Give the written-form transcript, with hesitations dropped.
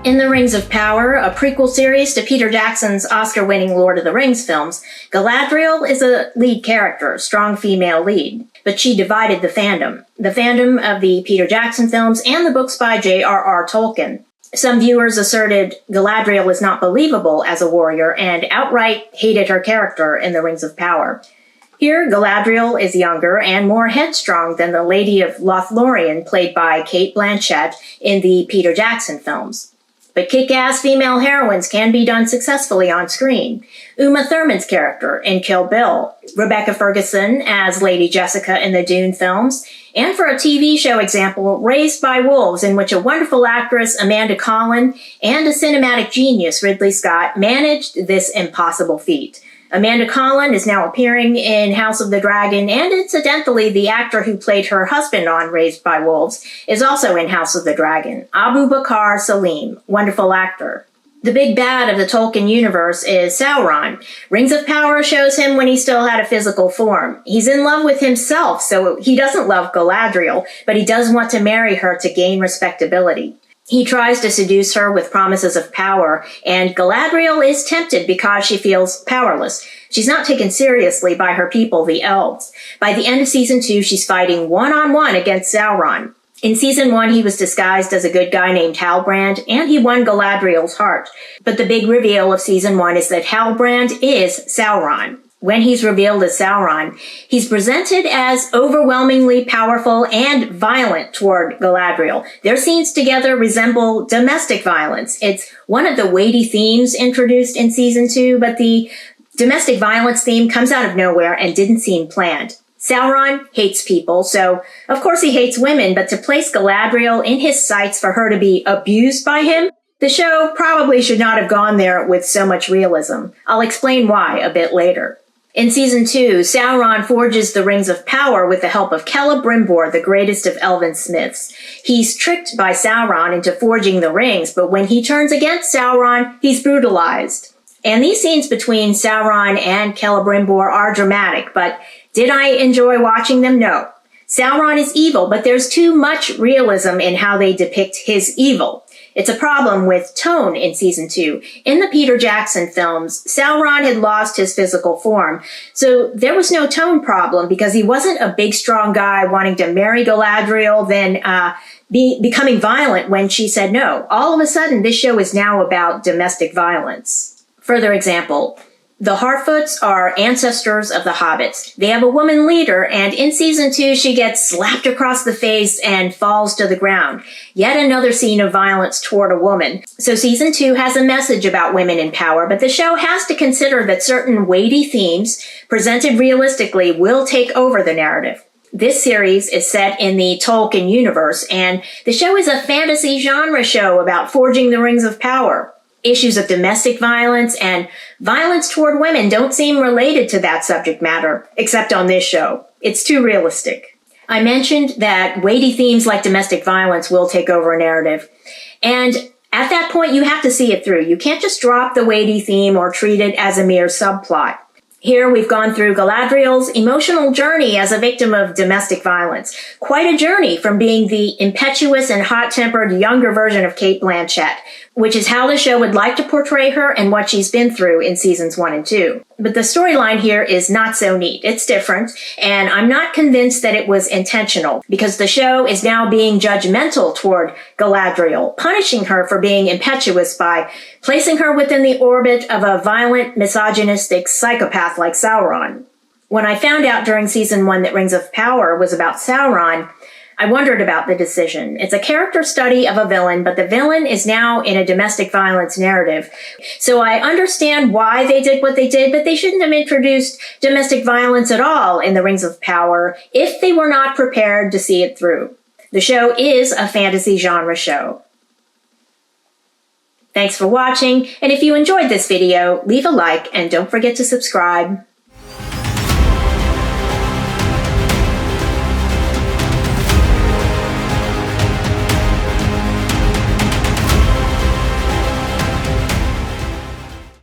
In The Rings of Power, a prequel series to Peter Jackson's Oscar-winning Lord of the Rings films, Galadriel is a lead character, strong female lead, but she divided the fandom of the Peter Jackson films and the books by J.R.R. Tolkien. Some viewers asserted Galadriel was not believable as a warrior and outright hated her character in The Rings of Power. Here, Galadriel is younger and more headstrong than the Lady of Lothlorien played by Cate Blanchett in the Peter Jackson films. But kick-ass female heroines can be done successfully on screen. Uma Thurman's character in Kill Bill, Rebecca Ferguson as Lady Jessica in the Dune films, and for a TV show example, Raised by Wolves, in which a wonderful actress, Amanda Collin, and a cinematic genius, Ridley Scott, managed this impossible feat. Amanda Collin is now appearing in House of the Dragon, and incidentally, the actor who played her husband on Raised by Wolves is also in House of the Dragon, Abu Bakr Salim, wonderful actor. The big bad of the Tolkien universe is Sauron. Rings of Power shows him when he still had a physical form. He's in love with himself, so he doesn't love Galadriel, but he does want to marry her to gain respectability. He tries to seduce her with promises of power, and Galadriel is tempted because she feels powerless. She's not taken seriously by her people, the elves. By the end of Season 2, she's fighting one-on-one against Sauron. In Season 1, he was disguised as a good guy named Halbrand, and he won Galadriel's heart. But the big reveal of Season 1 is that Halbrand is Sauron. When he's revealed as Sauron, he's presented as overwhelmingly powerful and violent toward Galadriel. Their scenes together resemble domestic violence. It's one of the weighty themes introduced in Season 2, but the domestic violence theme comes out of nowhere and didn't seem planned. Sauron hates people, so of course he hates women, but to place Galadriel in his sights for her to be abused by him, the show probably should not have gone there with so much realism. I'll explain why a bit later. In Season 2, Sauron forges the Rings of Power with the help of Celebrimbor, the greatest of elven smiths. He's tricked by Sauron into forging the rings, but when he turns against Sauron, he's brutalized. And these scenes between Sauron and Celebrimbor are dramatic, but did I enjoy watching them? No. Sauron is evil, but there's too much realism in how they depict his evil. It's a problem with tone in Season 2. In the Peter Jackson films, Sauron had lost his physical form, so there was no tone problem because he wasn't a big, strong guy wanting to marry Galadriel, then becoming violent when she said no. All of a sudden, this show is now about domestic violence. Further example, the Harfoots are ancestors of the Hobbits. They have a woman leader, and in Season 2, she gets slapped across the face and falls to the ground. Yet another scene of violence toward a woman. So Season 2 has a message about women in power, but the show has to consider that certain weighty themes, presented realistically, will take over the narrative. This series is set in the Tolkien universe, and the show is a fantasy genre show about forging the Rings of Power. Issues of domestic violence and violence toward women don't seem related to that subject matter, except on this show. It's too realistic. I mentioned that weighty themes like domestic violence will take over a narrative. And at that point, you have to see it through. You can't just drop the weighty theme or treat it as a mere subplot. Here we've gone through Galadriel's emotional journey as a victim of domestic violence. Quite a journey from being the impetuous and hot-tempered younger version of Cate Blanchett, which is how the show would like to portray her and what she's been through in Seasons 1 and 2. But the storyline here is not so neat. It's different, and I'm not convinced that it was intentional, because the show is now being judgmental toward Galadriel, punishing her for being impetuous by placing her within the orbit of a violent, misogynistic psychopath like Sauron. When I found out during Season 1 that Rings of Power was about Sauron, I wondered about the decision. It's a character study of a villain, but the villain is now in a domestic violence narrative. So I understand why they did what they did, but they shouldn't have introduced domestic violence at all in the Rings of Power if they were not prepared to see it through. The show is a fantasy genre show. Thanks for watching, and if you enjoyed this video, leave a like and don't forget to subscribe.